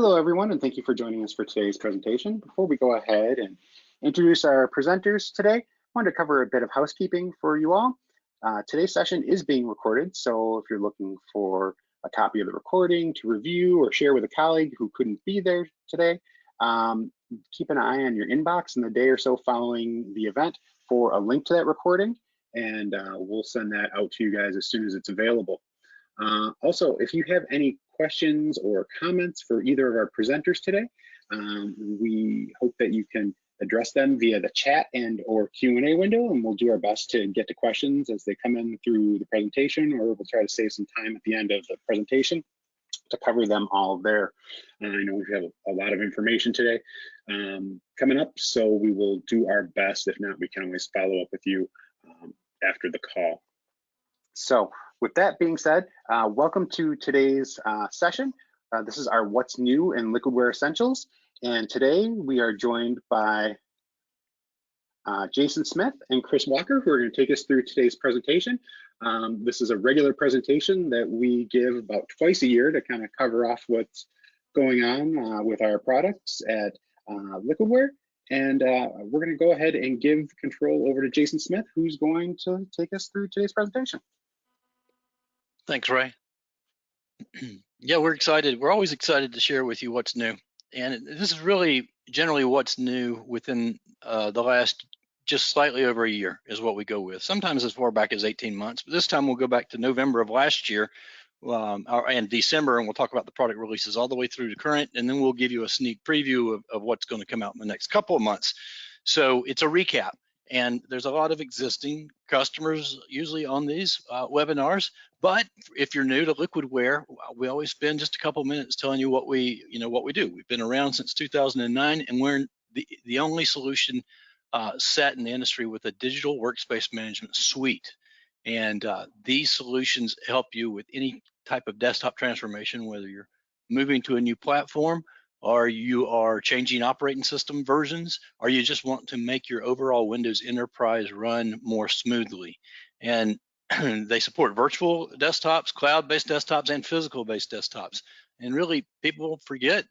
Hello, everyone, and thank you for joining us for today's presentation. Before we go ahead and introduce our presenters today, I wanted to cover a bit of housekeeping for you all. Today's session is being recorded, so if you're looking for a copy of the recording to review or share with a colleague who couldn't be there today, keep an eye on your inbox in the day or so following the event for a link to that recording, and we'll send that out to you guys as soon as it's available. Also, if you have any questions or comments for either of our presenters today, we hope that you can address them via the chat and or Q&A window, and we'll do our best to get to questions as they come in through the presentation, or we'll try to save some time at the end of the presentation to cover them all there. I know we have a lot of information today coming up, so we will do our best. If not, we can always follow up with you after the call. So with that being said, welcome to today's session. This is our What's New in Liquidware Essentials. And today we are joined by Jason Smith and Chris Walker, who are going to take us through today's presentation. This is a regular presentation that we give about twice a year to kind of cover off what's going on with our products at Liquidware. And we're going to go ahead and give control over to Jason Smith, who's going to take us through today's presentation. Thanks, Ray. Yeah, we're excited. We're always excited to share with you what's new. And this is really generally what's new within the last just slightly over a year is what we go with. Sometimes as far back as 18 months, but this time we'll go back to November of last year and December, and we'll talk about the product releases all the way through to current, and then we'll give you a sneak preview of what's going to come out in the next couple of months. So it's a recap. And there's a lot of existing customers usually on these webinars. But if you're new to Liquidware, we always spend just a couple minutes telling you what we do. We've been around since 2009, and we're the only solution set in the industry with a digital workspace management suite. And these solutions help you with any type of desktop transformation, whether you're moving to a new platform, or you are changing operating system versions, or you just want to make your overall Windows enterprise run more smoothly. And they support virtual desktops, cloud-based desktops, and physical-based desktops. And really, people forget,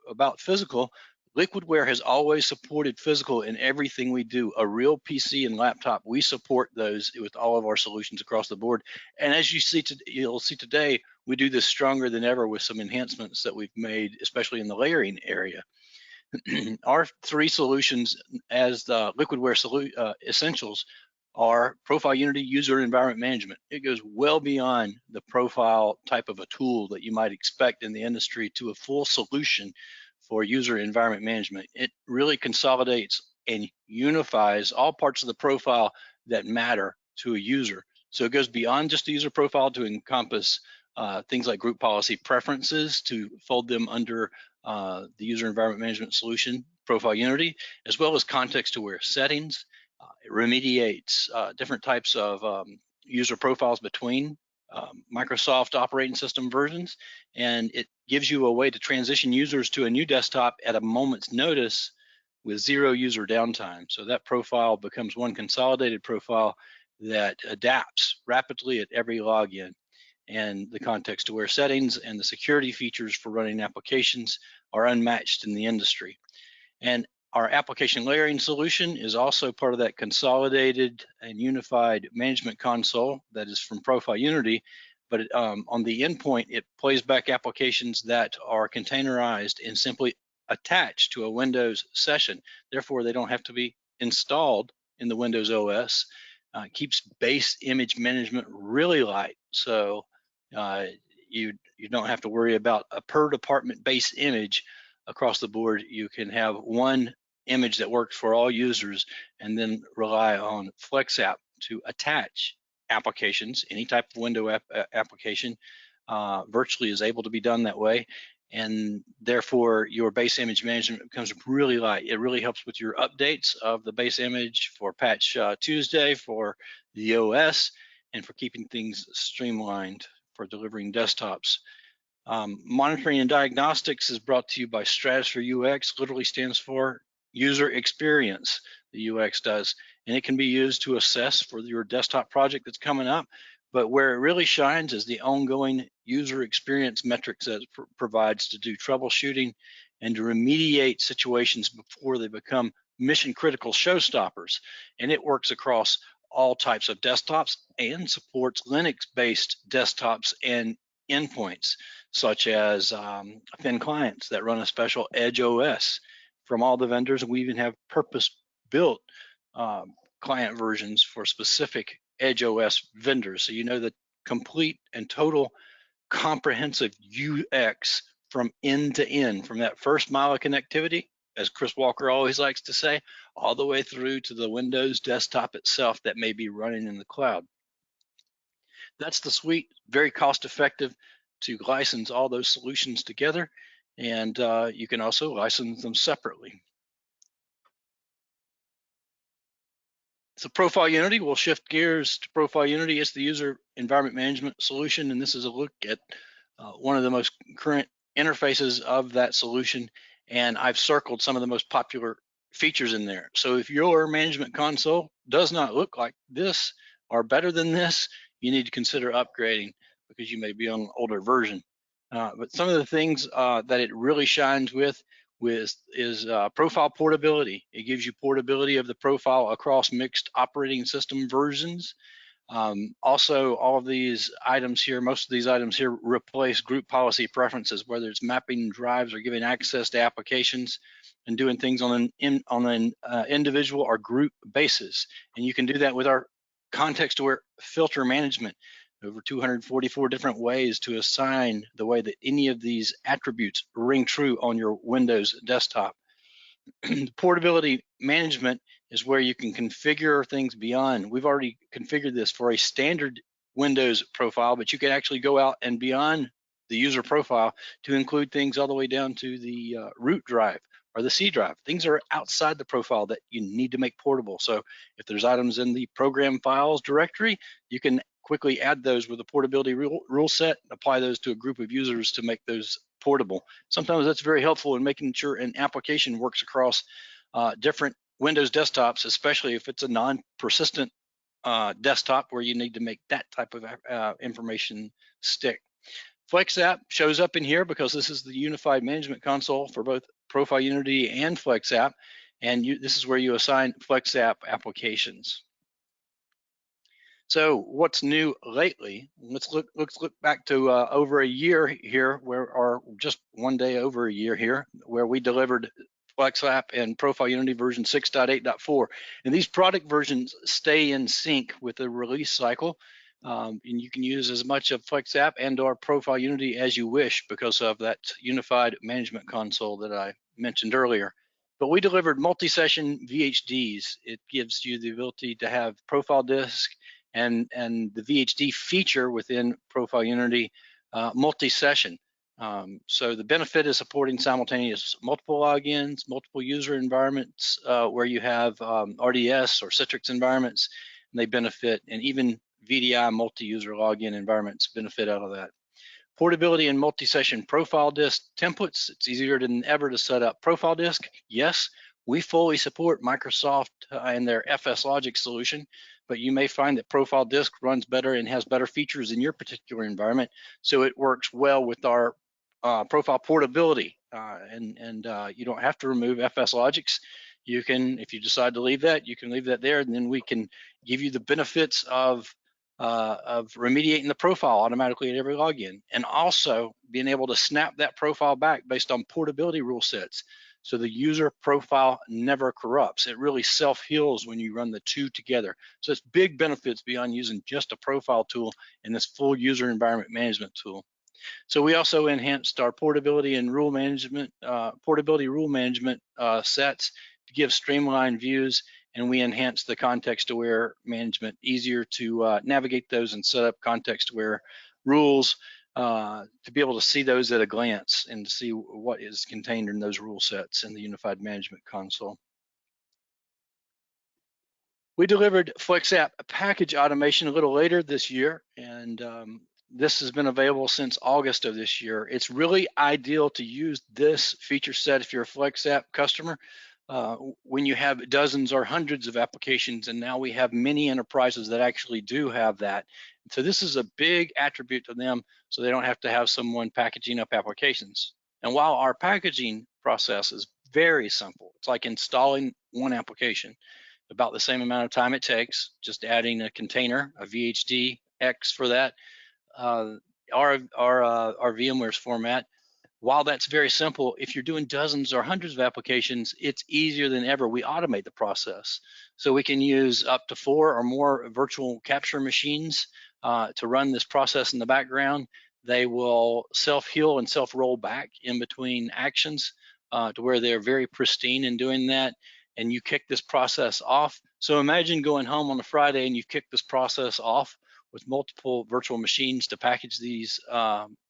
about physical. Liquidware has always supported physical in everything we do. A real PC and laptop, we support those with all of our solutions across the board. And as you'll see today, we do this stronger than ever with some enhancements that we've made, especially in the layering area. Our three solutions as the Liquidware Essentials are ProfileUnity User Environment Management. It goes well beyond the profile type of a tool that you might expect in the industry to a full solution for user environment management. It really consolidates and unifies all parts of the profile that matter to a user. So it goes beyond just the user profile to encompass things like group policy preferences, to fold them under the user environment management solution, ProfileUnity, as well as context-aware settings. It remediates different types of user profiles between Microsoft operating system versions, and it gives you a way to transition users to a new desktop at a moment's notice with zero user downtime. So that profile becomes one consolidated profile that adapts rapidly at every login. And the context-aware settings and the security features for running applications are unmatched in the industry. And our application layering solution is also part of that consolidated and unified management console that is from ProfileUnity, but on the endpoint, it plays back applications that are containerized and simply attached to a Windows session. Therefore, they don't have to be installed in the Windows OS. Keeps base image management really light, so you don't have to worry about a per department base image across the board. You can have one image that works for all users and then rely on FlexApp to attach applications. Any type of window application virtually is able to be done that way, and therefore your base image management becomes really light. It really helps with your updates of the base image for Patch Tuesday for the OS, and for keeping things streamlined for delivering desktops. Monitoring and diagnostics is brought to you by Stratusphere UX. Literally stands for user experience, the UX does, and it can be used to assess for your desktop project that's coming up. But where it really shines is the ongoing user experience metrics that it provides to do troubleshooting and to remediate situations before they become mission critical showstoppers. And it works across all types of desktops and supports Linux-based desktops and endpoints, such as thin clients that run a special Edge OS from all the vendors. And we even have purpose-built client versions for specific Edge OS vendors. So you know the complete and total comprehensive UX from end to end, from that first mile of connectivity, as Chris Walker always likes to say, all the way through to the Windows desktop itself that may be running in the cloud. That's the suite, very cost effective to license all those solutions together, and you can also license them separately. So ProfileUnity, we'll shift gears to ProfileUnity. It's the user environment management solution, and this is a look at one of the most current interfaces of that solution, and I've circled some of the most popular features in there. So if your management console does not look like this or better than this, you need to consider upgrading because you may be on an older version. But some of the things that it really shines with is profile portability. It gives you portability of the profile across mixed operating system versions. Also, all of these items here, most of these items here replace group policy preferences, whether it's mapping drives or giving access to applications and doing things on an individual or group basis. And you can do that with our context-aware filter management. Over 244 different ways to assign the way that any of these attributes ring true on your Windows desktop. Portability management is where you can configure things beyond. We've already configured this for a standard Windows profile, but you can actually go out and beyond the user profile to include things all the way down to the root drive or the C drive. Things are outside the profile that you need to make portable. So if there's items in the program files directory, you can quickly add those with a portability rule set, apply those to a group of users to make those portable. Sometimes that's very helpful in making sure an application works across different Windows desktops, especially if it's a non-persistent desktop where you need to make that type of information stick. FlexApp shows up in here because this is the unified management console for both ProfileUnity and FlexApp, and this is where you assign FlexApp applications. So what's new lately? Let's look back to over a year here, or just one day over a year here, where we delivered FlexApp and ProfileUnity version 6.8.4. And these product versions stay in sync with the release cycle. And you can use as much of FlexApp and or ProfileUnity as you wish because of that unified management console that I mentioned earlier. But we delivered multi-session VHDs. It gives you the ability to have profile disk and the VHD feature within ProfileUnity multi-session. So the benefit is supporting simultaneous multiple logins, multiple user environments where you have RDS or Citrix environments, and they benefit, and even VDI multi-user login environments benefit out of that. Portability and multi-session profile disk templates. It's easier than ever to set up profile disk. Yes, we fully support Microsoft and their FSLogic solution, but you may find that profile disk runs better and has better features in your particular environment. So it works well with our profile portability, and you don't have to remove FSLogics. You can, if you decide to leave that, you can leave that there, and then we can give you the benefits of remediating the profile automatically at every login, and also being able to snap that profile back based on portability rule sets. So the user profile never corrupts. It really self-heals when you run the two together. So it's big benefits beyond using just a profile tool in this full user environment management tool. So we also enhanced our portability and rule management, sets to give streamlined views, and we enhanced the context-aware management, easier to navigate those and set up context-aware rules to be able to see those at a glance and to see what is contained in those rule sets in the unified management console. We delivered FlexApp package automation a little later this year, and this has been available since August of this year. It's really ideal to use this feature set if you're a FlexApp customer when you have dozens or hundreds of applications, and now we have many enterprises that actually do have that. So this is a big attribute to them, so they don't have to have someone packaging up applications. And while our packaging process is very simple, it's like installing one application, about the same amount of time it takes, just adding a container, a VHD X for that, our VMware's format. While that's very simple, if you're doing dozens or hundreds of applications, it's easier than ever. We automate the process. So we can use up to 4 or more virtual capture machines to run this process in the background. They will self-heal and self-roll back in between actions to where they're very pristine in doing that. And you kick this process off. So imagine going home on a Friday and you've kicked this process off with multiple virtual machines to package these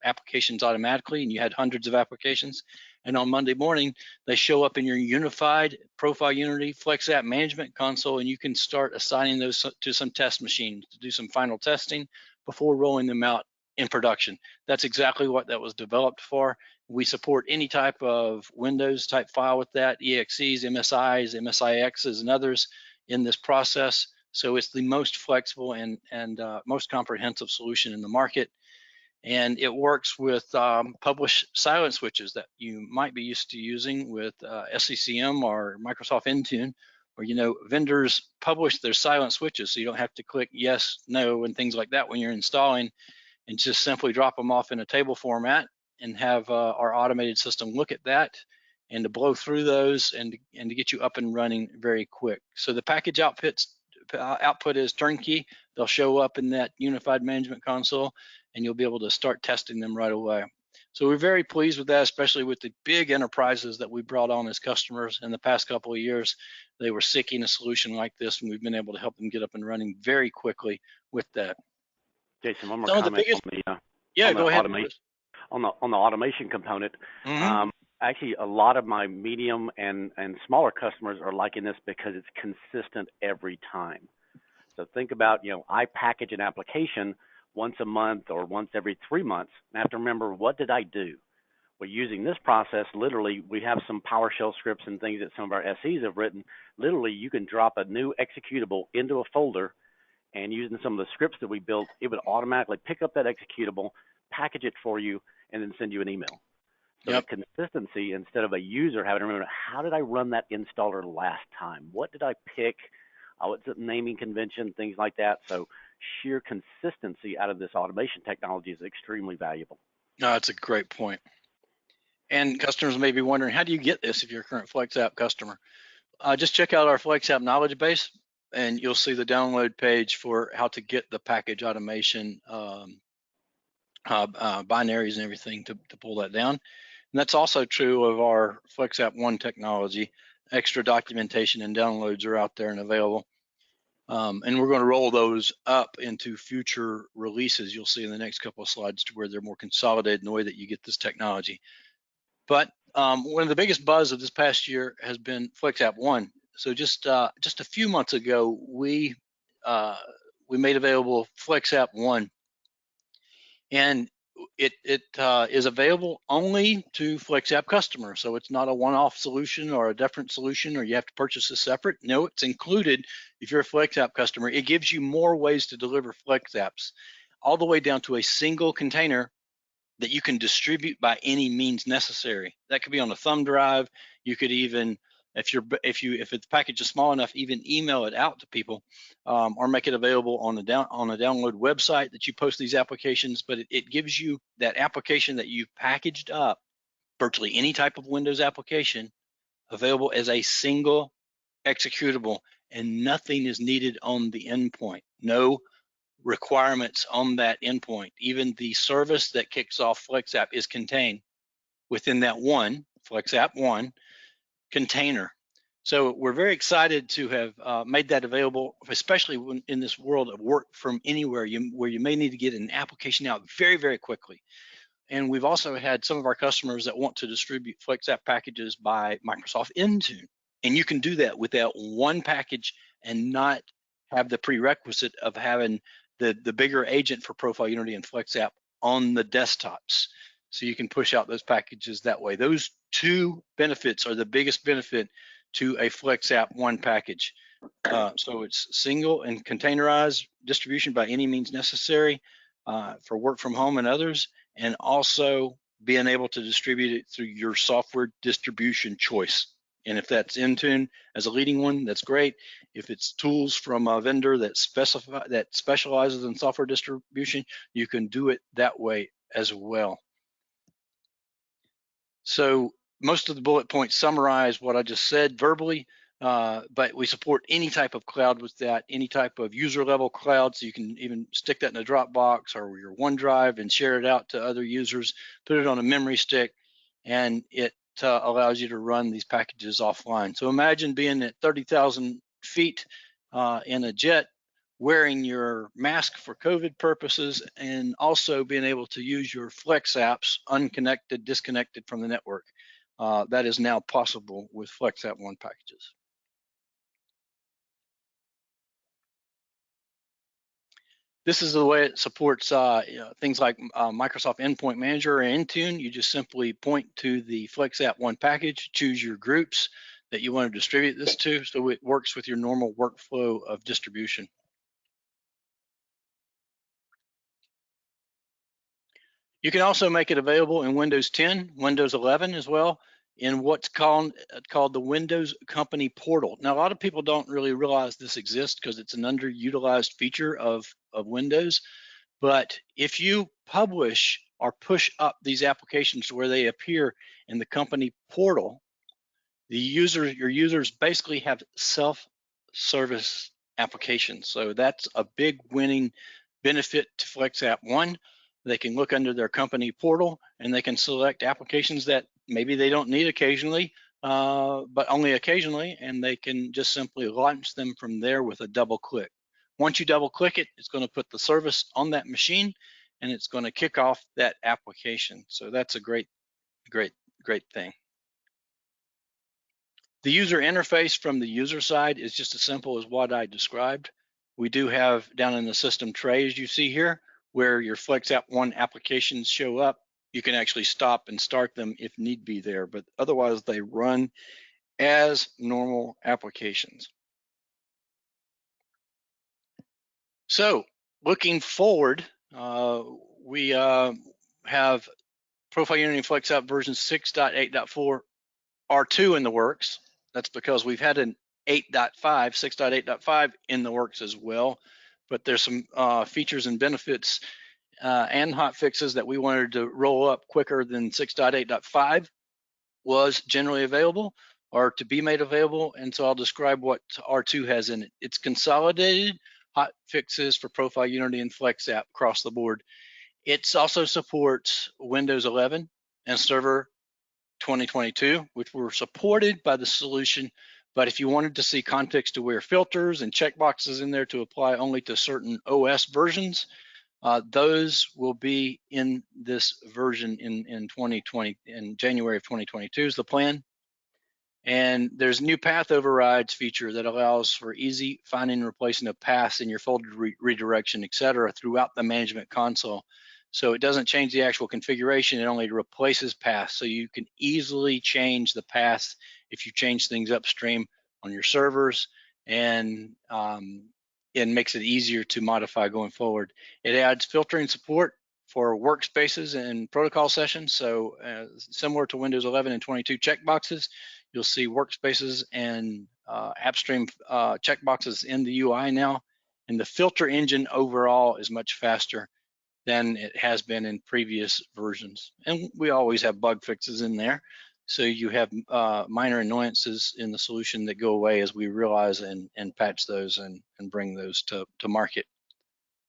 applications automatically, and you had hundreds of applications. And on Monday morning, they show up in your unified ProfileUnity FlexApp management console, and you can start assigning those to some test machines to do some final testing before rolling them out in production. That's exactly what that was developed for. We support any type of Windows type file with that, EXEs, MSIs, MSIXs, and others in this process. So it's the most flexible and most comprehensive solution in the market. And it works with published silent switches that you might be used to using with SCCM or Microsoft Intune, where vendors publish their silent switches, so you don't have to click yes, no, and things like that when you're installing, and just simply drop them off in a table format and have our automated system look at that and to blow through those and to get you up and running very quick. So the package output is turnkey. They'll show up in that unified management console, and you'll be able to start testing them right away. So we're very pleased with that, especially with the big enterprises that we brought on as customers in the past couple of years. They were seeking a solution like this, and we've been able to help them get up and running very quickly with that. Jason, one more comment on the go ahead. automation. On the automation component. Mm-hmm. Actually, a lot of my medium and smaller customers are liking this because it's consistent every time. So think about, I package an application once a month or once every 3 months, and I have to remember, what did I do? Well, using this process, literally, we have some PowerShell scripts and things that some of our SEs have written. Literally, you can drop a new executable into a folder, and using some of the scripts that we built, it would automatically pick up that executable, package it for you, and then send you an email. So the consistency, instead of a user having to remember, how did I run that installer last time? What did I pick? What's the naming convention, things like that. So sheer consistency out of this automation technology is extremely valuable. No, that's a great point. And customers may be wondering, how do you get this if you're a current FlexApp customer? Just check out our FlexApp knowledge base, and you'll see the download page for how to get the package automation binaries and everything to pull that down. And that's also true of our FlexApp One technology. Extra documentation and downloads are out there and available. And we're going to roll those up into future releases. You'll see in the next couple of slides to where they're more consolidated in the way that you get this technology. But one of the biggest buzz of this past year has been FlexApp One. So just a few months ago, we made available FlexApp One, and it is available only to FlexApp customers. So it's not a one-off solution or a different solution, or you have to purchase a separate. No, it's included if you're a FlexApp customer. It gives you more ways to deliver FlexApps, all the way down to a single container that you can distribute by any means necessary. That could be on a thumb drive. You could even, if the package is small enough, even email it out to people, or make it available on a download website that you post these applications. But it gives you that application that you've packaged up, virtually any type of Windows application, available as a single executable, and nothing is needed on the endpoint. No requirements on that endpoint. Even the service that kicks off FlexApp is contained within that one FlexApp One container. So we're very excited to have made that available, especially when in this world of work from anywhere, where you may need to get an application out very, very quickly. And we've also had some of our customers that want to distribute FlexApp packages by Microsoft Intune. And you can do that with that one package and not have the prerequisite of having the bigger agent for ProfileUnity and FlexApp on the desktops. So you can push out those packages that way. Those two benefits are the biggest benefit to a FlexApp One package. So it's single and containerized distribution by any means necessary for work from home and others, and also being able to distribute it through your software distribution choice. And if that's Intune as a leading one, that's great. If it's tools from a vendor that specializes in software distribution, you can do it that way as well. So most of the bullet points summarize what I just said verbally, but we support any type of cloud with that, any type of user level cloud. So you can even stick that in a Dropbox or your OneDrive and share it out to other users, put it on a memory stick, and it allows you to run these packages offline. So imagine being at 30,000 feet in a jet, wearing your mask for COVID purposes, and also being able to use your Flex apps unconnected, disconnected from the network. That is now possible with FlexApp One packages. This is the way it supports things like Microsoft Endpoint Manager or Intune. You just simply point to the FlexApp One package, choose your groups that you want to distribute this to, so it works with your normal workflow of distribution. You can also make it available in Windows 10, Windows 11 as well, in what's called the Windows Company Portal. Now, a lot of people don't really realize this exists because it's an underutilized feature of Windows. But if you publish or push up these applications to where they appear in the company portal, your users basically have self-service applications. So that's a big winning benefit to FlexApp One. They can look under their company portal and they can select applications that maybe they don't need occasionally, but only occasionally, and they can just simply launch them from there with a double click. Once you double click it, it's going to put the service on that machine and it's going to kick off that application. So that's a great thing. The user interface from the user side is just as simple as what I described. We do have down in the system tray, as you see here, where your FlexApp One applications show up. You can actually stop and start them if need be there, but otherwise they run as normal applications. So looking forward, we have ProfileUnity FlexApp version 6.8.4 R2 in the works. That's because we've had an 6.8.5 in the works as well, but there's some features and benefits and hot fixes that we wanted to roll up quicker than 6.8.5 was generally available or to be made available. And so I'll describe what R2 has in it. It's consolidated hot fixes for ProfileUnity and FlexApp across the board. It also supports Windows 11 and Server 2022, which were supported by the solution. But if you wanted to see context-aware filters and checkboxes in there to apply only to certain OS versions, those will be in this version in 2020, in January of 2022 is the plan. And there's new path overrides feature that allows for easy finding and replacing of paths in your folder redirection, et cetera, throughout the management console. So it doesn't change the actual configuration, it only replaces paths. So you can easily change the paths if you change things upstream on your servers, and it makes it easier to modify going forward. It adds filtering support for workspaces and protocol sessions. So similar to Windows 11 and 22 checkboxes, you'll see workspaces and AppStream checkboxes in the UI now. And the filter engine overall is much faster than it has been in previous versions. And we always have bug fixes in there. So you have minor annoyances in the solution that go away as we realize and patch those and bring those to market.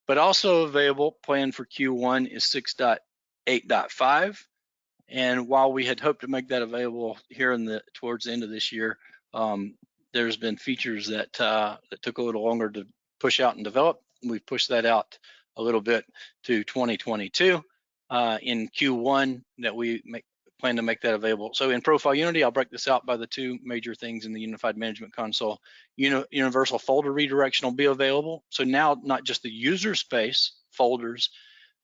But also available, planned for Q1 is 6.8.5. And while we had hoped to make that available here towards the end of this year, there's been features that took a little longer to push out and develop. We've pushed that out a little bit to 2022 in Q1 that we plan to make that available. So in ProfileUnity, I'll break this out by the two major things in the Unified Management Console. Universal folder redirection will be available. So now not just the user space folders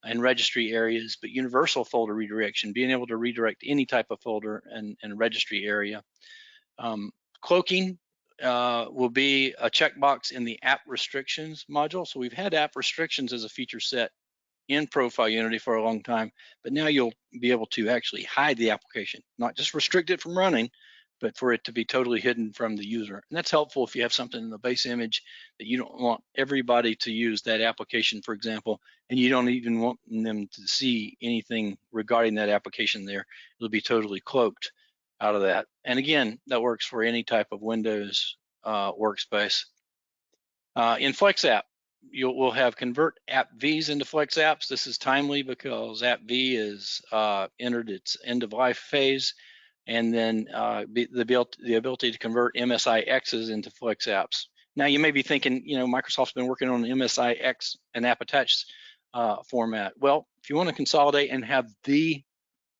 and registry areas, but universal folder redirection, being able to redirect any type of folder and registry area. Cloaking will be a checkbox in the app restrictions module. So we've had app restrictions as a feature set in ProfileUnity for a long time, but now you'll be able to actually hide the application, not just restrict it from running, but for it to be totally hidden from the user. And that's helpful if you have something in the base image that you don't want everybody to use that application, for example, and you don't even want them to see anything regarding that application there. It'll be totally cloaked out of that. And again, that works for any type of Windows workspace. In FlexApp, we'll have convert app Vs into Flex apps. This is timely because app V is entered its end of life phase, and then the ability to convert MSIXs into Flex apps. Now you may be thinking, Microsoft's been working on MSIX and app attached format. Well, if you want to consolidate and have the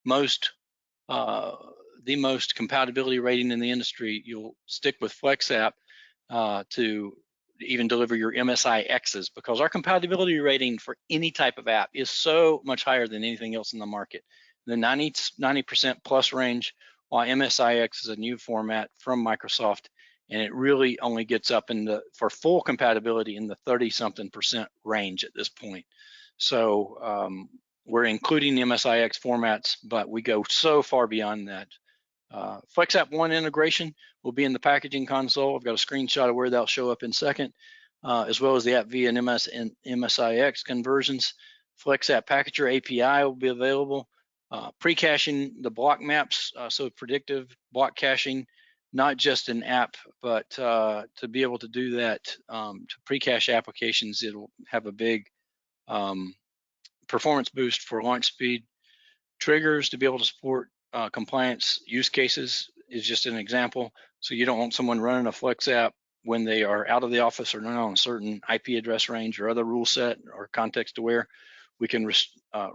most compatibility rating in the industry, you'll stick with FlexApp to even deliver your MSIXs, because our compatibility rating for any type of app is so much higher than anything else in the market. The 90% plus range, while MSIX is a new format from Microsoft, and it really only gets up for full compatibility in the 30-something% range at this point. So we're including the MSIX formats, but we go so far beyond that. FlexApp One integration will be in the packaging console. I've got a screenshot of where that'll show up in a second, as well as the app V and MSIX conversions. FlexApp Packager API will be available. Pre-caching the block maps, so predictive block caching, not just an app, but to be able to do that, to pre-cache applications, it'll have a big performance boost for launch speed. Triggers to be able to support compliance use cases is just an example. So you don't want someone running a FlexApp when they are out of the office or not on a certain IP address range or other rule set or context aware. We can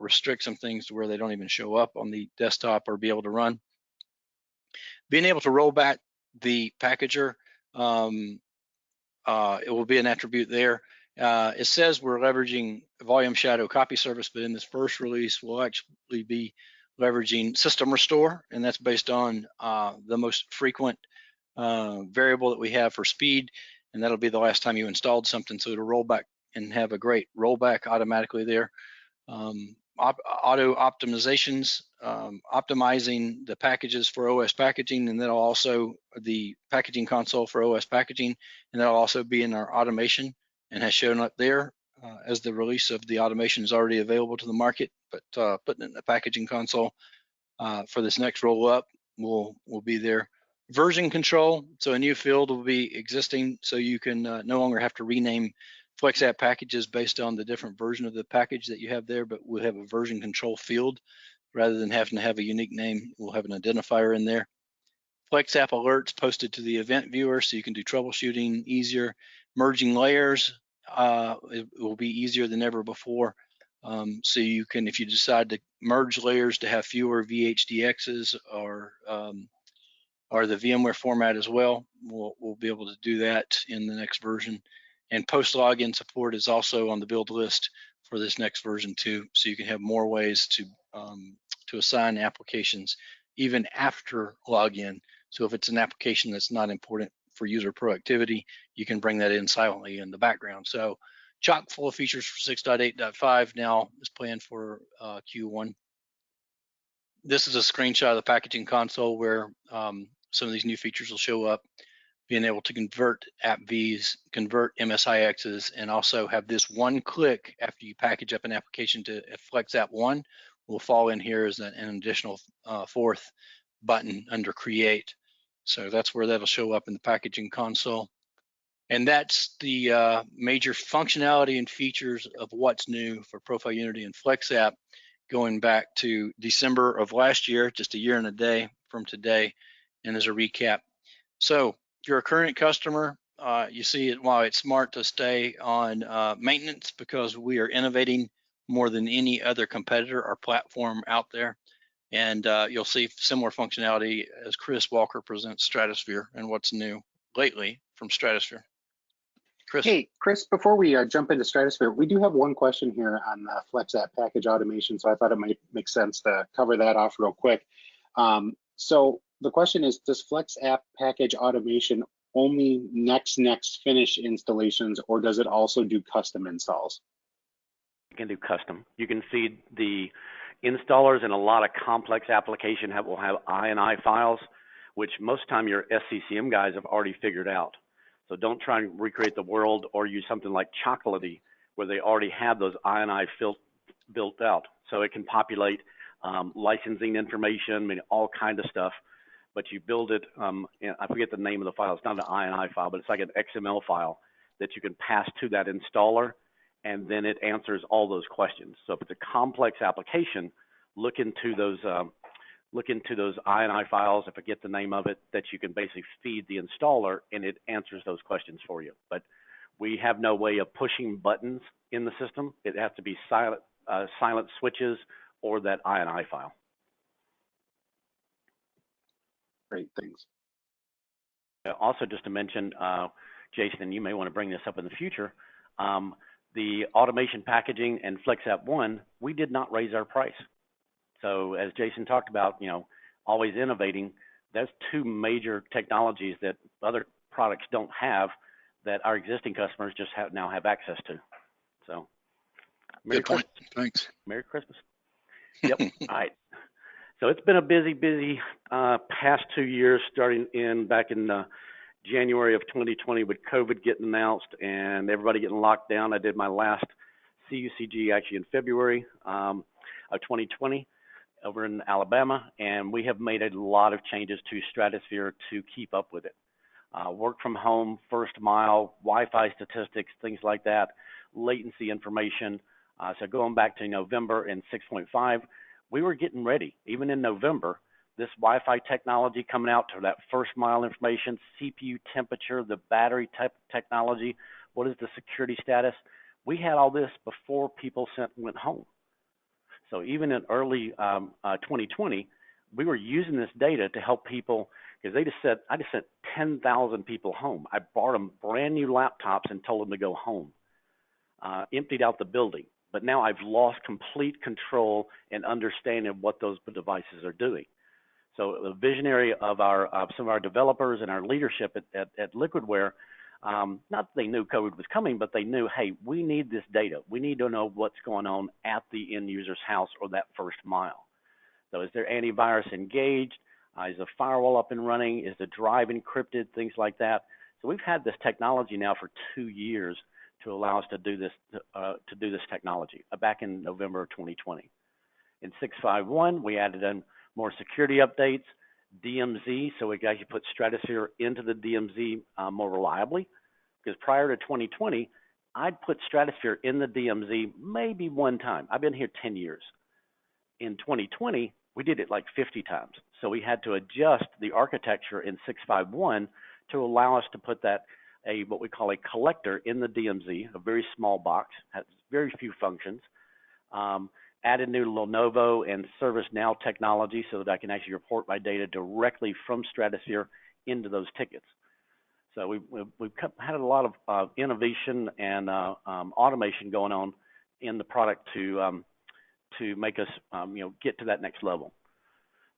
restrict some things to where they don't even show up on the desktop or be able to run. Being able to roll back the packager, it will be an attribute there. It says we're leveraging volume shadow copy service, but in this first release, we'll actually be leveraging system restore, and that's based on the most frequent variable that we have for speed, and that'll be the last time you installed something, so it'll roll back and have a great rollback automatically there. Auto optimizations, optimizing the packages for OS packaging, and that'll also the packaging console for OS packaging, and that'll also be in our automation and has shown up there as the release of the automation is already available to the market, but putting it in the packaging console for this next roll up will be there. Version control, so a new field will be existing, so you can no longer have to rename FlexApp packages based on the different version of the package that you have there, but we'll have a version control field rather than having to have a unique name. We'll have an identifier in there. FlexApp alerts posted to the event viewer, so you can do troubleshooting easier. Merging layers, it will be easier than ever before. So you can, if you decide to merge layers to have fewer VHDXs or the VMware format as well, we'll be able to do that in the next version. And post login support is also on the build list for this next version too, so you can have more ways to assign applications even after login. So if it's an application that's not important for user productivity, you can bring that in silently in the background. So chock full of features for 6.8.5 now is planned for Q1. This is a screenshot of the packaging console where some of these new features will show up. Being able to convert app Vs, convert MSIXs, and also have this one click after you package up an application to FlexApp One will fall in here as an additional fourth button under Create. So that's where that'll show up in the packaging console. And that's the major functionality and features of what's new for ProfileUnity and FlexApp going back to December of last year, just a year and a day from today, and as a recap. So if you're a current customer, you see it why it's smart to stay on maintenance, because we are innovating more than any other competitor or platform out there. And you'll see similar functionality as Chris Walker presents Stratusphere and what's new lately from Stratusphere. Chris. Hey, Chris, before we jump into Stratusphere, we do have one question here on the FlexApp package automation, so I thought it might make sense to cover that off real quick. So the question is, does FlexApp package automation only next finish installations, or does it also do custom installs? You can do custom. You can feed the installers, and a lot of complex application will have INI files, which most time your SCCM guys have already figured out. So don't try and recreate the world or use something like Chocolatey, where they already have those INI built out. So it can populate licensing information, I mean, all kind of stuff. But you build it, I forget the name of the file. It's not an INI file, but it's like an XML file that you can pass to that installer, and then it answers all those questions. So if it's a complex application, look into those INI files, I forget the name of it, that you can basically feed the installer, and it answers those questions for you. But we have no way of pushing buttons in the system. It has to be silent switches or that INI file. Great, thanks. Also, just to mention, Jason, and you may want to bring this up in the future, the automation packaging and FlexApp One, we did not raise our price. So as Jason talked about, always innovating, there's two major technologies that other products don't have that our existing customers just now have access to. So, Good point. Thanks. Merry Christmas. Yep. All right. So it's been a busy past 2 years, starting back in January of 2020 with COVID getting announced and everybody getting locked down. I did my last CUCG actually in February of 2020 over in Alabama, and we have made a lot of changes to Stratusphere to keep up with it. Work from home, first mile, Wi-Fi statistics, things like that, latency information. So going back to November and 6.5, we were getting ready. Even in November, this Wi-Fi technology coming out to that first mile information, CPU temperature, the battery type technology, what is the security status? We had all this before people went home. So even in early 2020, we were using this data to help people, because I just sent 10,000 people home. I bought them brand new laptops and told them to go home, emptied out the building. But now I've lost complete control and understanding of what those devices are doing. So the visionary of some of our developers and our leadership at Liquidware, not that they knew COVID was coming, but they knew, hey, we need this data. We need to know what's going on at the end user's house or that first mile. So is there antivirus engaged? Is the firewall up and running? Is the drive encrypted? Things like that. So we've had this technology now for 2 years to allow us to do this technology back in November of 2020. In 6.5.1, we added in more security updates, DMZ, so we actually put Stratusphere into the DMZ more reliably. Because prior to 2020, I'd put Stratusphere in the DMZ maybe one time. I've been here 10 years. In 2020, we did it like 50 times. So we had to adjust the architecture in 6.5.1 to allow us to put what we call a collector in the DMZ, a very small box, has very few functions. Added new Lenovo and ServiceNow technology so that I can actually report my data directly from Stratusphere into those tickets. So we've had a lot of innovation and automation going on in the product to make us get to that next level.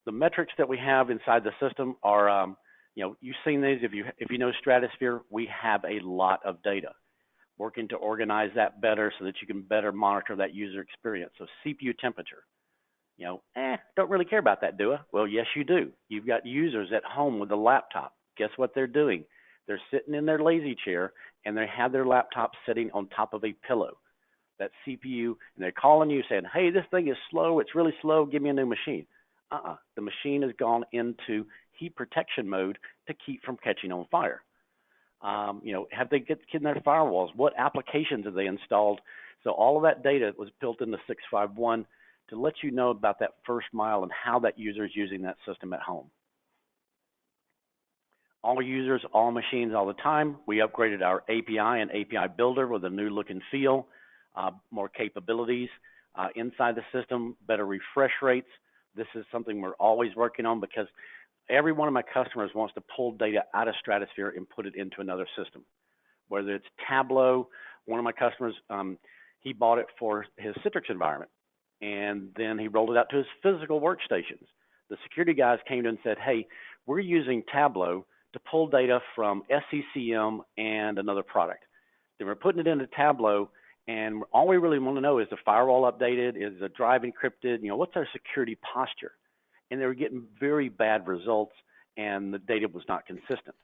The metrics that we have inside the system are you've seen these. If you know Stratusphere, we have a lot of data. Working to organize that better so that you can better monitor that user experience. So CPU temperature, don't really care about that, do I? Well, yes, you do. You've got users at home with a laptop. Guess what they're doing? They're sitting in their lazy chair and they have their laptop sitting on top of a pillow. That CPU, and they're calling you saying, hey, this thing is slow. It's really slow. Give me a new machine. The machine has gone into heat protection mode to keep from catching on fire. Have they get in their firewalls? What applications have they installed? So all of that data was built into 6.5.1 to let you know about that first mile and how that user is using that system at home. All users, all machines, all the time. We upgraded our API and API builder with a new look and feel, more capabilities inside the system, better refresh rates. This is something we're always working on because every one of my customers wants to pull data out of Stratusphere and put it into another system. Whether it's Tableau, one of my customers, he bought it for his Citrix environment, and then he rolled it out to his physical workstations. The security guys came to him and said, hey, we're using Tableau to pull data from SCCM and another product. Then we're putting it into Tableau, and all we really want to know is the firewall updated, is the drive encrypted, what's our security posture? And they were getting very bad results, and the data was not consistent.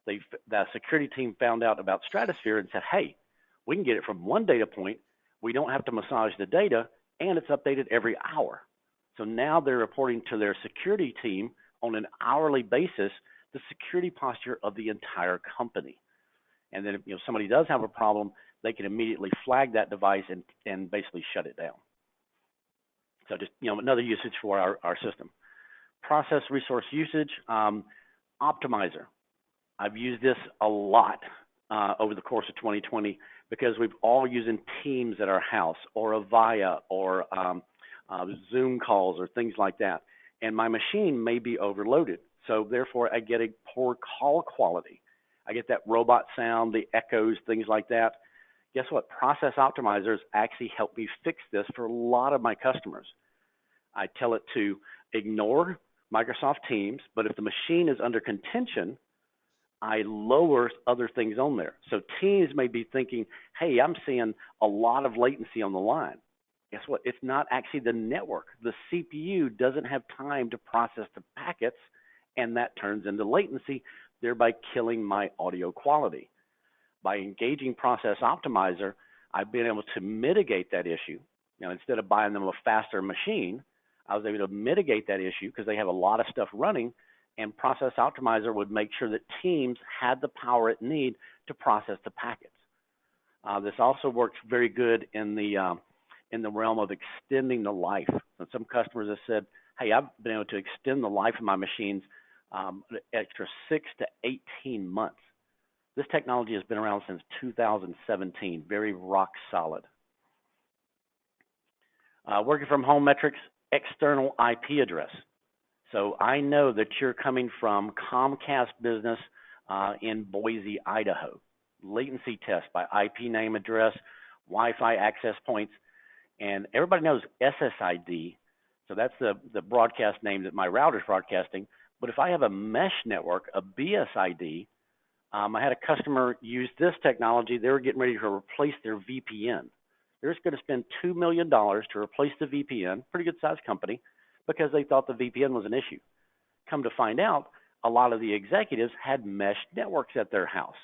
The security team found out about Stratusphere and said, hey, we can get it from one data point. We don't have to massage the data, and it's updated every hour. So now they're reporting to their security team on an hourly basis the security posture of the entire company. And then if somebody does have a problem, they can immediately flag that device and basically shut it down. So just another usage for our system. Process resource usage, optimizer. I've used this a lot over the course of 2020 because we've all using Teams at our house, or Avaya, or Zoom calls, or things like that. And my machine may be overloaded. So therefore, I get a poor call quality. I get that robot sound, the echoes, things like that. Guess what? Process optimizers actually help me fix this for a lot of my customers. I tell it to ignore Microsoft Teams, but if the machine is under contention, I lower other things on there. So Teams may be thinking, hey, I'm seeing a lot of latency on the line. Guess what? It's not actually the network. The CPU doesn't have time to process the packets, and that turns into latency, thereby killing my audio quality. By engaging Process Optimizer, I've been able to mitigate that issue. Now, instead of buying them a faster machine, I was able to mitigate that issue because they have a lot of stuff running, and Process Optimizer would make sure that Teams had the power it needs to process the packets. This also works very good in the realm of extending the life. And some customers have said, hey, I've been able to extend the life of my machines an extra 6 to 18 months. This technology has been around since 2017, very rock solid. Working from home metrics, external IP address. So I know that you're coming from Comcast business in Boise, Idaho. Latency test by IP name address, Wi-Fi access points, and everybody knows SSID. So that's the broadcast name that my router's broadcasting. But if I have a mesh network, a BSID, I had a customer use this technology. They were getting ready to replace their VPN. They're just going to spend $2 million to replace the VPN, pretty good sized company, because they thought the VPN was an issue. Come to find out, a lot of the executives had mesh networks at their house.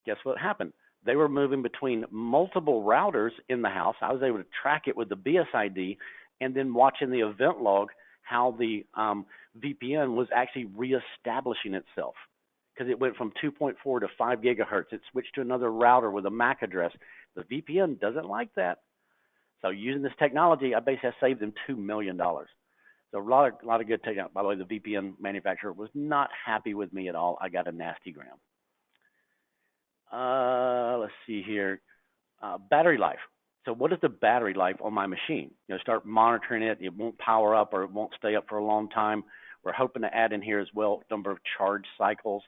Guess what happened? They were moving between multiple routers in the house. I was able to track it with the BSID and then watching the event log how the VPN was actually reestablishing itself because it went from 2.4 to 5 gigahertz. It switched to another router with a MAC address. The VPN doesn't like that. So using this technology, I basically saved them $2 million. So a lot of good technology. By the way, the VPN manufacturer was not happy with me at all. I got a nasty gram. Let's see here. Battery life. So what is the battery life on my machine? Start monitoring it. It won't power up or it won't stay up for a long time. We're hoping to add in here as well number of charge cycles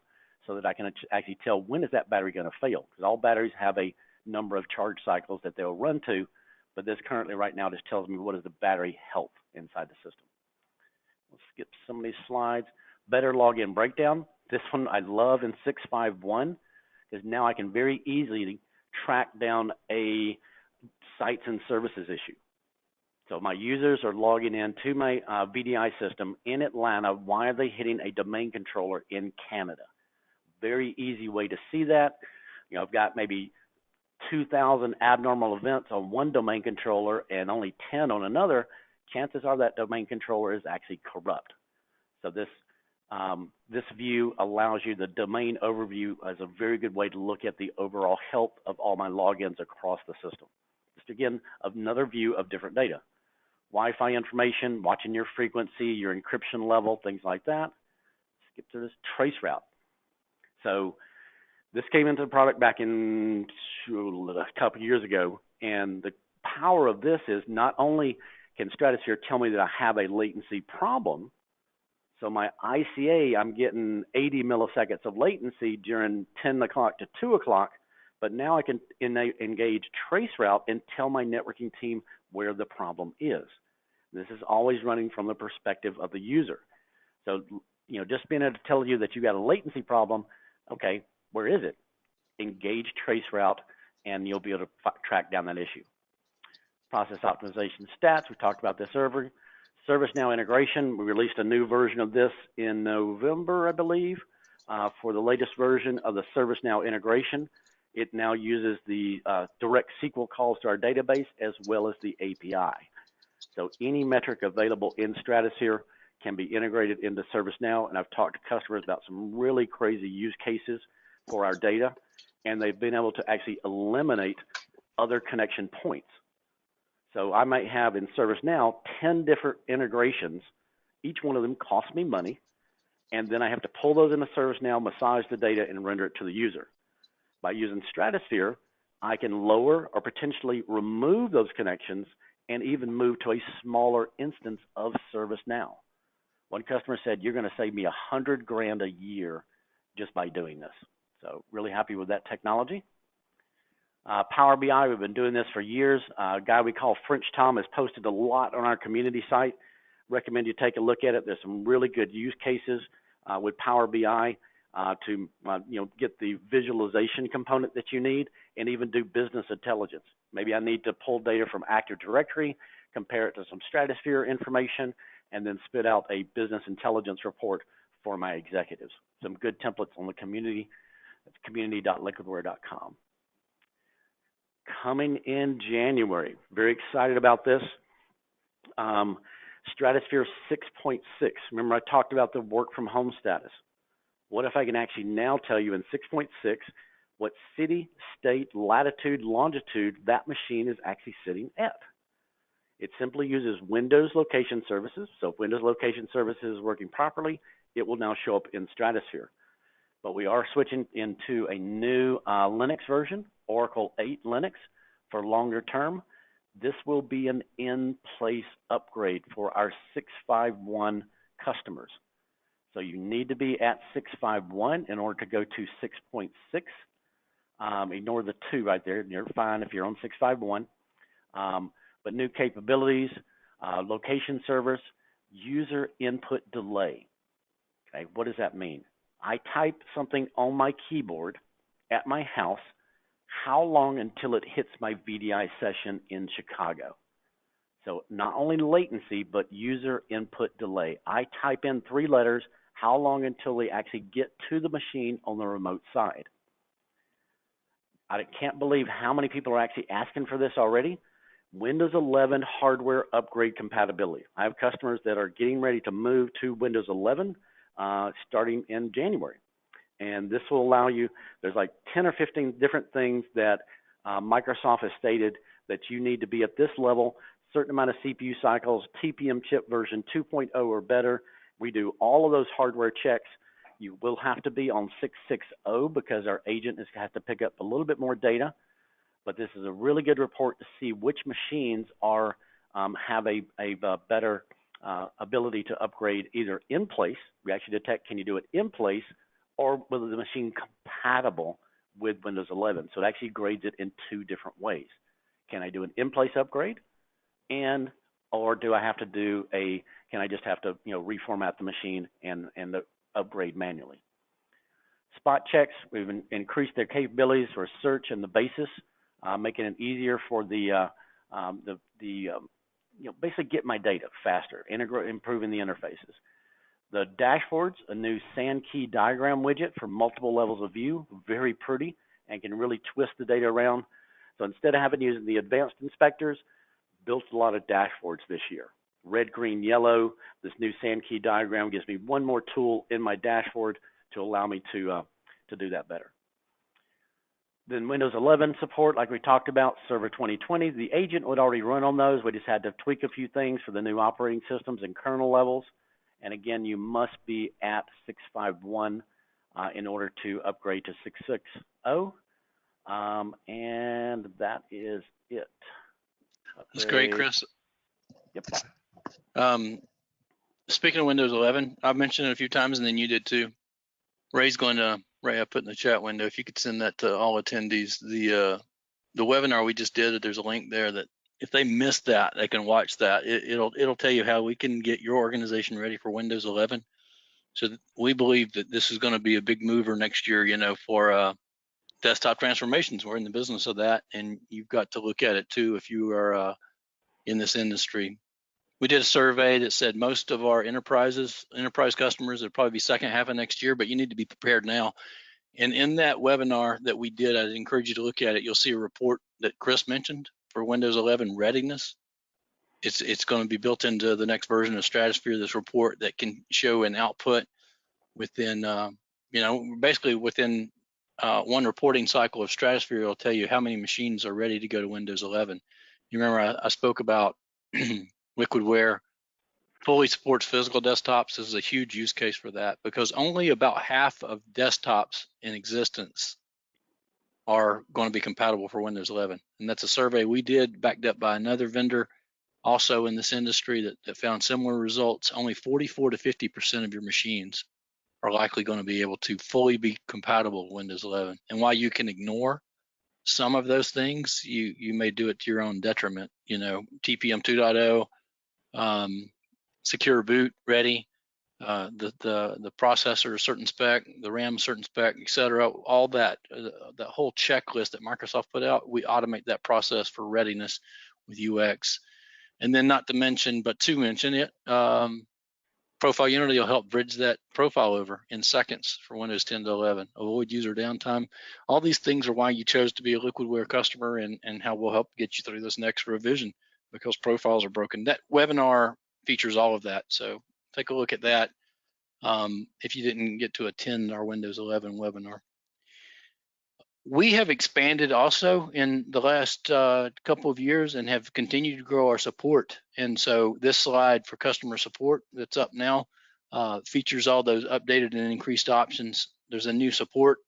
so that I can actually tell when is that battery going to fail, because all batteries have a number of charge cycles that they'll run to, but this currently right now just tells me what is the battery health inside the system. Let's skip some of these slides. Better login breakdown. This one I love in 651 because now I can very easily track down a sites and services issue. So my users are logging in to my VDI system in Atlanta. Why are they hitting a domain controller in Canada? Very easy way to see that. I've got maybe 2,000 abnormal events on one domain controller and only 10 on another. Chances are that domain controller is actually corrupt. So this view allows you the domain overview as a very good way to look at the overall health of all my logins across the system. Just again, another view of different data. Wi-Fi information, watching your frequency, your encryption level, things like that. Skip to this Traceroute. So this came into the product back in a couple of years ago, and the power of this is not only can Stratusphere tell me that I have a latency problem, so my ICA, I'm getting 80 milliseconds of latency during 10 o'clock to 2 o'clock, but now I can engage Traceroute and tell my networking team where the problem is. This is always running from the perspective of the user. So just being able to tell you that you got a latency problem, okay, where is it? Engage Traceroute, and you'll be able to track down that issue. Process optimization stats, we talked about this earlier. ServiceNow Integration, we released a new version of this in November, I believe, for the latest version of the ServiceNow Integration. It now uses the direct SQL calls to our database as well as the API. So any metric available in Stratusphere can be integrated into ServiceNow, and I've talked to customers about some really crazy use cases for our data, and they've been able to actually eliminate other connection points. So I might have in ServiceNow 10 different integrations. Each one of them costs me money, and then I have to pull those into ServiceNow, massage the data, and render it to the user. By using Stratusphere, I can lower or potentially remove those connections and even move to a smaller instance of ServiceNow. One customer said, "You're going to save me $100 grand a year just by doing this." So really happy with that technology. Power BI, we've been doing this for years. A guy we call French Tom has posted a lot on our community site. Recommend you take a look at it. There's some really good use cases with Power BI to get the visualization component that you need, and even do business intelligence. Maybe I need to pull data from Active Directory, compare it to some Stratusphere information, and then spit out a business intelligence report for my executives. Some good templates on the community. That's community.liquidware.com. Coming in January, very excited about this. Stratusphere 6.6. Remember I talked about the work from home status. What if I can actually now tell you in 6.6 what city, state, latitude, longitude that machine is actually sitting at? It simply uses Windows Location Services. So if Windows Location Services is working properly, it will now show up in Stratusphere. But we are switching into a new Linux version, Oracle 8 Linux, for longer term. This will be an in-place upgrade for our 6.5.1 customers. So you need to be at 6.5.1 in order to go to 6.6. Ignore the 2 right there. You're fine if you're on 6.5.1. But new capabilities, location servers, user input delay. Okay, what does that mean? I type something on my keyboard at my house. How long until it hits my VDI session in Chicago? So not only latency, but user input delay. I type in 3 letters. How long until they actually get to the machine on the remote side? I can't believe how many people are actually asking for this already. Windows 11 hardware upgrade compatibility. I have customers that are getting ready to move to Windows 11 starting in January. And this will allow you, there's like 10 or 15 different things that Microsoft has stated that you need to be at this level, certain amount of CPU cycles, TPM chip version 2.0 or better. We do all of those hardware checks. You will have to be on 6.6.0 because our agent has to pick up a little bit more data. But this is a really good report to see which machines are have a better ability to upgrade either in place. We actually detect, can you do it in place, or whether the machine compatible with Windows 11. So it actually grades it in 2 different ways. Can I do an in-place upgrade, or do I have to do can I just have to reformat the machine and the upgrade manually? Spot checks, we've increased their capabilities for search and the basis, making it easier for basically get my data faster, improving the interfaces. The dashboards, a new sand key diagram widget for multiple levels of view, very pretty, and can really twist the data around. So instead of having to use the advanced inspectors, built a lot of dashboards this year. Red, green, yellow. This new sand key diagram gives me one more tool in my dashboard to allow me to do that better. Then Windows 11 support, like we talked about, Server 2020. The agent would already run on those. We just had to tweak a few things for the new operating systems and kernel levels. And again, you must be at 6.5.1 in order to upgrade to 6.6.0. And that is it. That's great, Chris. Yep. Speaking of Windows 11, I've mentioned it a few times, and then you did too. Ray's going to, Ray, I put in the chat window, if you could send that to all attendees. The webinar we just did, there's a link there that if they missed that, they can watch that. It'll tell you how we can get your organization ready for Windows 11. So we believe that this is going to be a big mover next year, for desktop transformations. We're in the business of that, and you've got to look at it too if you are in this industry. We did a survey that said most of our enterprise customers will probably be second half of next year, but you need to be prepared now. And in that webinar that we did, I'd encourage you to look at it. You'll see a report that Chris mentioned for Windows 11 readiness. It's going to be built into the next version of Stratusphere, this report that can show an output within, basically within one reporting cycle of Stratusphere. It'll tell you how many machines are ready to go to Windows 11. You remember I spoke about Liquidware fully supports physical desktops. This is a huge use case for that, because only about half of desktops in existence are going to be compatible for Windows 11. And that's a survey we did, backed up by another vendor also in this industry that found similar results. Only 44 to 50% of your machines are likely going to be able to fully be compatible with Windows 11. And while you can ignore some of those things, you may do it to your own detriment. TPM 2.0, secure boot ready, the processor a certain spec, the RAM a certain spec, etc. All that whole checklist that Microsoft put out, we automate that process for readiness with UX. And then not to mention, but to mention it, ProfileUnity will help bridge that profile over in seconds for Windows 10 to 11, avoid user downtime. All these things are why you chose to be a Liquidware customer, and how we'll help get you through this next revision, because profiles are broken. That webinar features all of that, so take a look at that if you didn't get to attend our Windows 11 webinar. We have expanded also in the last couple of years and have continued to grow our support. And so this slide for customer support that's up now features all those updated and increased options. There's a new support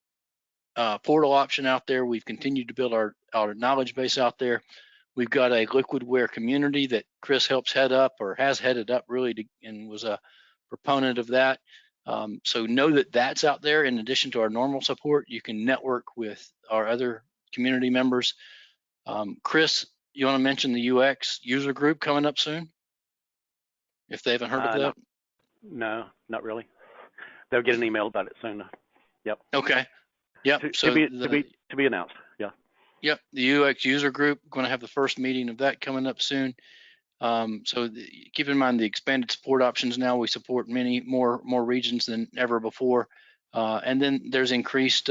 portal option out there. We've continued to build our knowledge base out there. We've got a Liquidware community that Chris helps head up, or has headed up really, and was a proponent of that. So know that that's out there. In addition to our normal support, you can network with our other community members. Chris, you want to mention the UX user group coming up soon? If they haven't heard of that? No, not really. They'll get an email about it soon. Yep. Okay. Yep. To be announced. Yeah. Yep. The UX user group, going to have the first meeting of that coming up soon. So keep in mind the expanded support options. Now we support many more regions than ever before. And then there's increased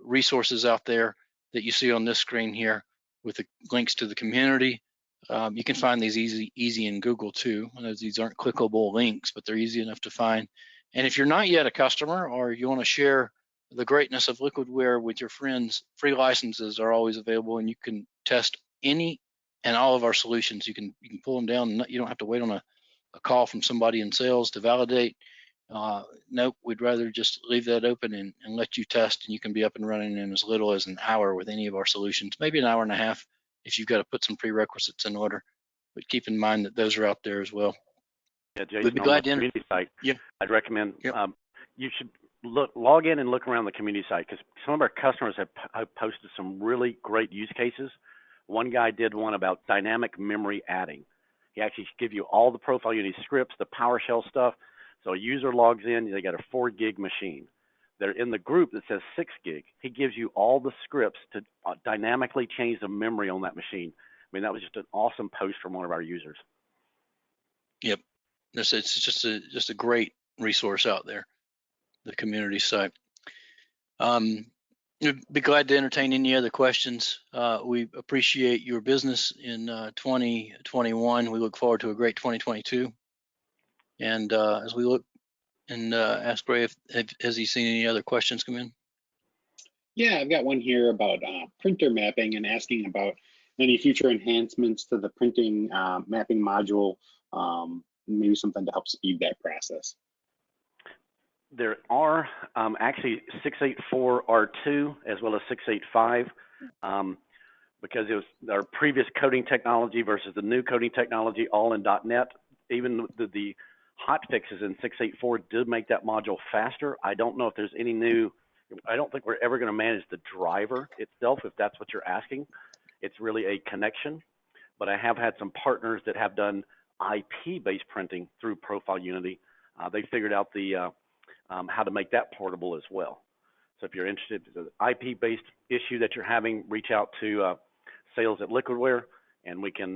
resources out there that you see on this screen here with the links to the community. You can find these easy in Google too. I know these aren't clickable links, but they're easy enough to find. And if you're not yet a customer, or you want to share the greatness of Liquidware with your friends, free licenses are always available, and you can test any and all of our solutions. You can pull them down, and you don't have to wait on a call from somebody in sales to validate. Nope, we'd rather just leave that open and let you test, and you can be up and running in as little as an hour with any of our solutions, maybe an hour and a half if you've got to put some prerequisites in order. But keep in mind that those are out there as well. Yeah, Jason, we'd be glad to community site. Yeah. I'd recommend yep. You should log in and look around the community site, because some of our customers have posted some really great use cases. One guy did one about dynamic memory adding. He actually gives you all the ProfileUnity scripts, the PowerShell stuff. So a user logs in, they got a 4 gig machine. They're in the group that says 6 gig. He gives you all the scripts to dynamically change the memory on that machine. I mean, that was just an awesome post from one of our users. Yep, it's just a great resource out there, the community site. We'd be glad to entertain any other questions. We appreciate your business in 2021. We look forward to a great 2022. And as we look and ask Ray if has he seen any other questions come in? Yeah, I've got one here about printer mapping, and asking about any future enhancements to the printing mapping module, maybe something to help speed that process. There are actually 684R2 as well as 685, because it was our previous coding technology versus the new coding technology, all in .NET. Even the hot fixes in 684 did make that module faster. I don't know if there's any new. I don't think we're ever going to manage the driver itself, if that's what you're asking. It's really a connection. But I have had some partners that have done IP-based printing through ProfileUnity. They figured out the how to make that portable as well. So if you're interested in an IP-based issue that you're having, reach out to sales at Liquidware, and we can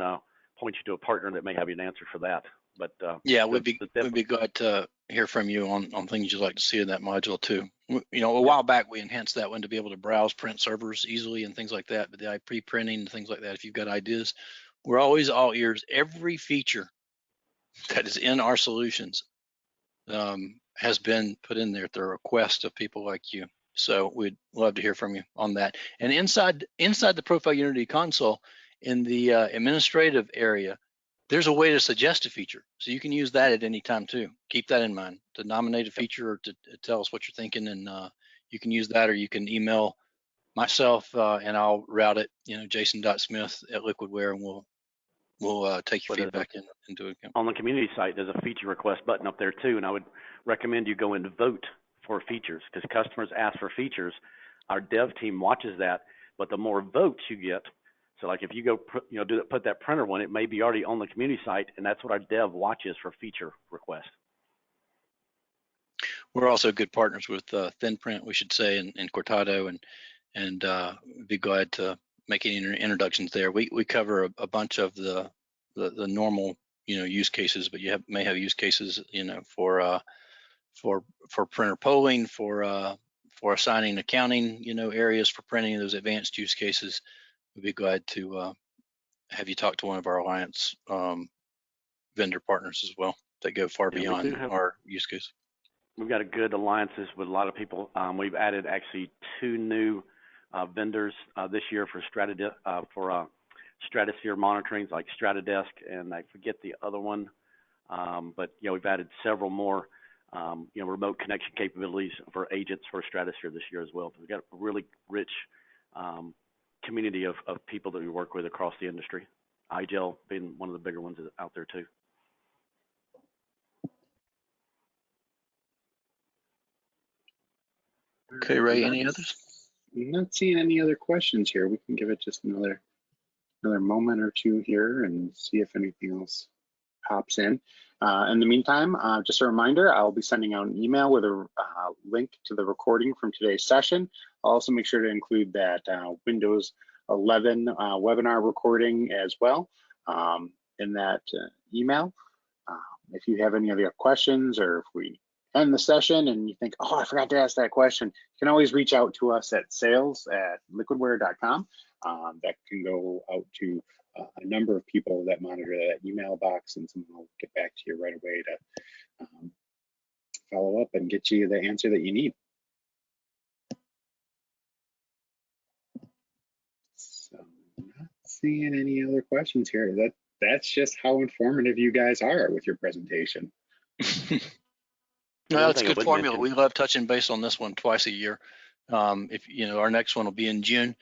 point you to a partner that may have you an answer for that. But yeah, we'd be glad to hear from you on things you'd like to see in that module too. You know, a while back we enhanced that one to be able to browse print servers easily and things like that. But the IP printing and things like that, if you've got ideas, we're always all ears. Every feature that is in our solutions has been put in there at the request of people like you. So we'd love to hear from you on that. And inside the ProfileUnity console, in the administrative area, there's a way to suggest a feature. So you can use that at any time too. Keep that in mind, to nominate a feature or to tell us what you're thinking. And you can use that, or you can email myself and I'll route it, you know, jason.smith@Liquidware, and we'll take your feedback into account. On the community site, there's a feature request button up there too, and I would recommend you go and vote for features, because customers ask for features. Our dev team watches that, but the more votes you get, so like if you go, put that printer one, it may be already on the community site, and that's what our dev watches for feature requests. We're also good partners with ThinPrint, we should say, and Cortado, and be glad to make any introductions there. We cover a bunch of the normal, you know, use cases, but you may have use cases, you know, for printer polling, for assigning accounting, you know, areas for printing, those advanced use cases. We'd be glad to have you talk to one of our Alliance vendor partners as well that go far beyond our use case. We've got a good alliances with a lot of people. We've added actually 2 new vendors this year for Stratusphere monitoring, like Stratadesk, and I forget the other one. But you know, we've added several more remote connection capabilities for agents for Stratusphere this year as well. We've got a really rich community of people that we work with across the industry. iGel being one of the bigger ones out there too. Okay, Ray, any others? I'm not seeing any other questions here. We can give it just another moment or two here and see if anything else pops in. In the meantime, just a reminder, I'll be sending out an email with a link to the recording from today's session. I'll also make sure to include that Windows 11 webinar recording as well in that email. If you have any other questions, or if we end the session and you think, oh, I forgot to ask that question, you can always reach out to us at sales@liquidware.com. That can go out to a number of people that monitor that email box, and someone will get back to you right away to follow up and get you the answer that you need. So I'm not seeing any other questions here. That's just how informative you guys are with your presentation. No, that's a good formula. We love touching base on this one twice a year. If you know, our next one will be in June,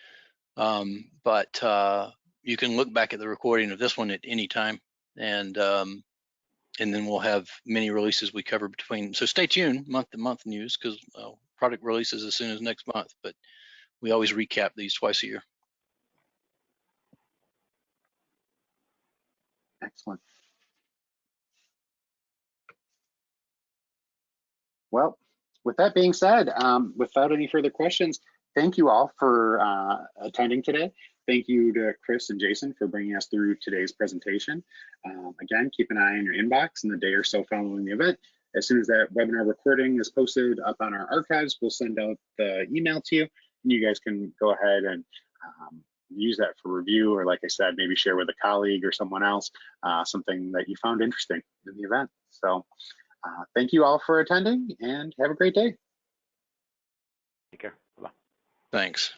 but you can look back at the recording of this one at any time, and then we'll have many releases we cover between. So stay tuned, month-to-month news, because product releases as soon as next month. But we always recap these twice a year. Excellent. Well, with that being said, without any further questions, thank you all for attending today. Thank you to Chris and Jason for bringing us through today's presentation. Again, keep an eye on your inbox in the day or so following the event. As soon as that webinar recording is posted up on our archives, we'll send out the email to you, and you guys can go ahead and use that for review, or like I said, maybe share with a colleague or someone else something that you found interesting in the event. So thank you all for attending, and have a great day. Take care. Bye-bye. Thanks.